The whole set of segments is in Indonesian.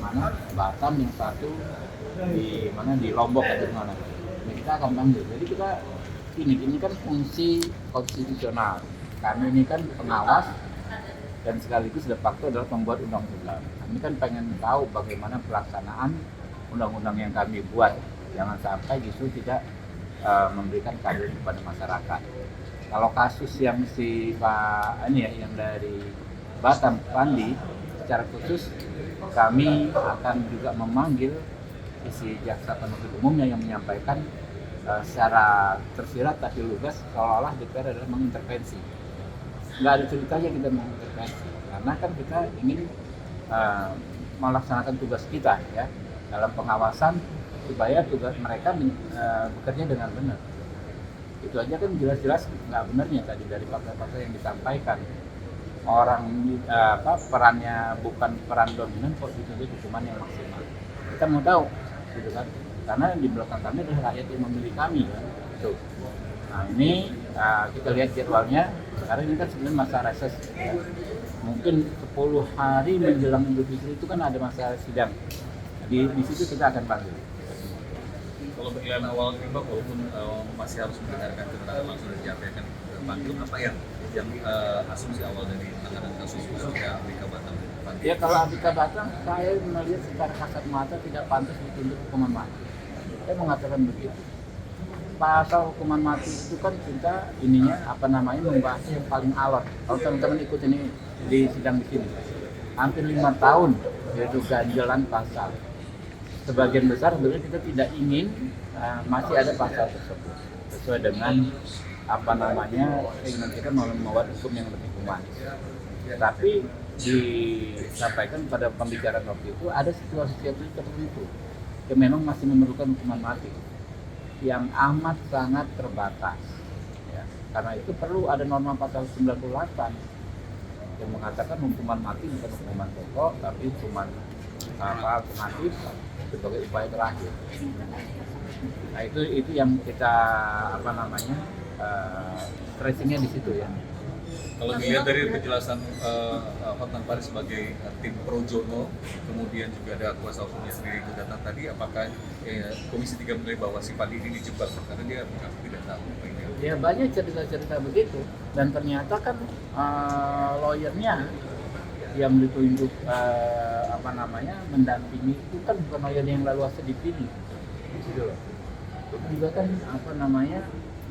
mana Batam, yang satu di mana di Lombok atau di mana. Nah, kita akan panggil. Jadi kita ini kan fungsi konstitusional. Kami ini kan pengawas dan sekaligus de facto adalah pembuat undang-undang. Kami kan pengen tahu bagaimana pelaksanaan undang-undang yang kami buat. Jangan sampai justru tidak memberikan keadilan kepada masyarakat. Kalau kasus yang si Pak ini ya, yang dari Batam Pandi, secara khusus kami akan juga memanggil isi jaksa penuntut umumnya yang menyampaikan secara tersirat tapi lugas seolah-olah DPR adalah mengintervensi. Nggak ada ceritanya kita mengintervensi, karena kan kita ingin melaksanakan tugas kita ya dalam pengawasan supaya tugas mereka bekerja dengan benar. Itu aja kan jelas-jelas nggak benarnya tadi dari fakta-fakta yang disampaikan. Orang perannya bukan peran dominan kok dituntut hukuman yang maksimal. Kita mau tahu, gitu kan? Karena di belakang kami adalah rakyat yang memilih kami kan. Tuh. Nah ini kita lihat jadwalnya. Sekarang ini kan sebenarnya masa reses. Ya. Mungkin 10 hari menjelang Idul Fitri itu kan ada masa sidang. Di situ kita akan panggil. Kalau pilihan awal ini Pak, walaupun masih harus mendengarkan keterangan langsung dari jaksa yang akan panggil, apa yang asumsi awal dari penanganan kasus khususnya Abika Batam? Ya kalau Abika Batam, saya melihat secara kasat mata tidak pantas dituntut hukuman mati. Saya mengatakan begitu. Pasal hukuman mati itu kan kita membahas yang paling alot. Kalau teman-teman ikut ini di sidang di sini, hampir 5 tahun yaitu ganjalan pasal. Sebagian besar sebenarnya kita tidak ingin masih ada pasal tersebut sesuai dengan keinginan kita membuat hukum yang lebih humanis. Tapi disampaikan pada pembicaraan waktu itu ada situasi-situasi tertentu yang memang masih memerlukan hukuman mati yang amat sangat terbatas. Ya. Karena itu perlu ada norma pasal 98 yang mengatakan hukuman mati bukan hukuman pokok tapi hukuman alternatif sebagai upaya terakhir. Nah itu yang kita stressingnya di situ ya. Kalau dilihat dari penjelasan Hotman Paris sebagai tim Pro Jono, kemudian juga ada kuasa hukumnya sendiri itu datang tadi, apakah Komisi 3 menilai bahwa si Pandi ini dijebak karena dia mengaku tidak tahu? Ya banyak cerita-cerita begitu, dan ternyata kan lawyernya yang ditunjuk mendampingi itu kan bukan lawyer yang lalu asal dipilih, gitu loh. Itu juga kan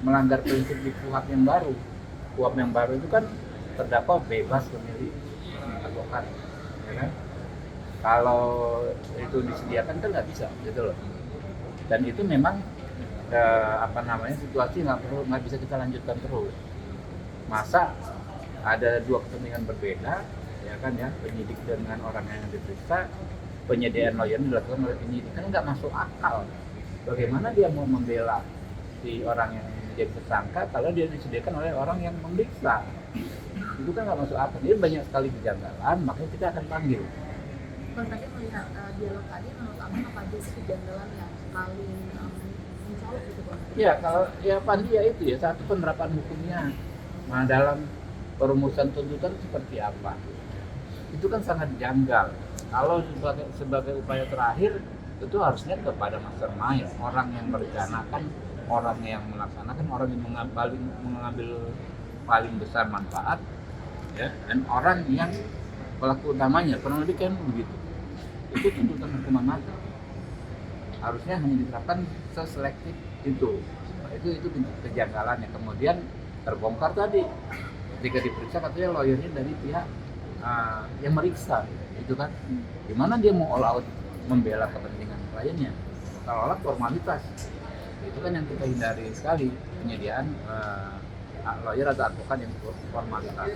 melanggar prinsip di KUHP yang baru. KUHP yang baru itu kan terdakwa bebas memilih advokat, ya kan? Kalau itu disediakan kan nggak bisa, gitu loh. Dan itu memang situasi nggak bisa kita lanjutkan terus. Masa ada dua kepentingan berbeda, ya kan ya, penyidik dengan orang yang diperiksa, penyediaan lawyer dilakukan oleh penyidik, kan nggak masuk akal. Bagaimana dia mau membela si orang yang menjadi tersangka kalau dia disediakan oleh orang yang memeriksa? Itu kan nggak masuk akal. Jadi banyak sekali kejanggalan, makanya kita akan panggil. Kalau tadi melihat dialog tadi, menurut Abang apa aja sih kejanggalan yang paling mencolok gitu Bang? Ya kalau ya Pandi ya itu ya, satu penerapan hukumnya. Nah dalam perumusan tuntutan seperti apa? Itu kan sangat janggal. Kalau sebagai upaya terakhir itu harusnya kepada mastermind, orang yang merencanakan, orang yang melaksanakan, orang yang mengambil paling besar manfaat, ya, dan orang yang pelaku utamanya, kurang lebih kan begitu. Itu tuntutan hukuman mati. Harusnya hanya diterapkan seselektif itu. Itu bentuk kejanggalan yang kemudian terbongkar tadi. Ketika diperiksa katanya lawyernya dari pihak yang meriksa, itu kan. Gimana dia mau all out membela kepentingan kliennya? Kalau formalitas, itu kan yang kita hindari sekali, penyediaan lawyer atau advokat yang formalitas.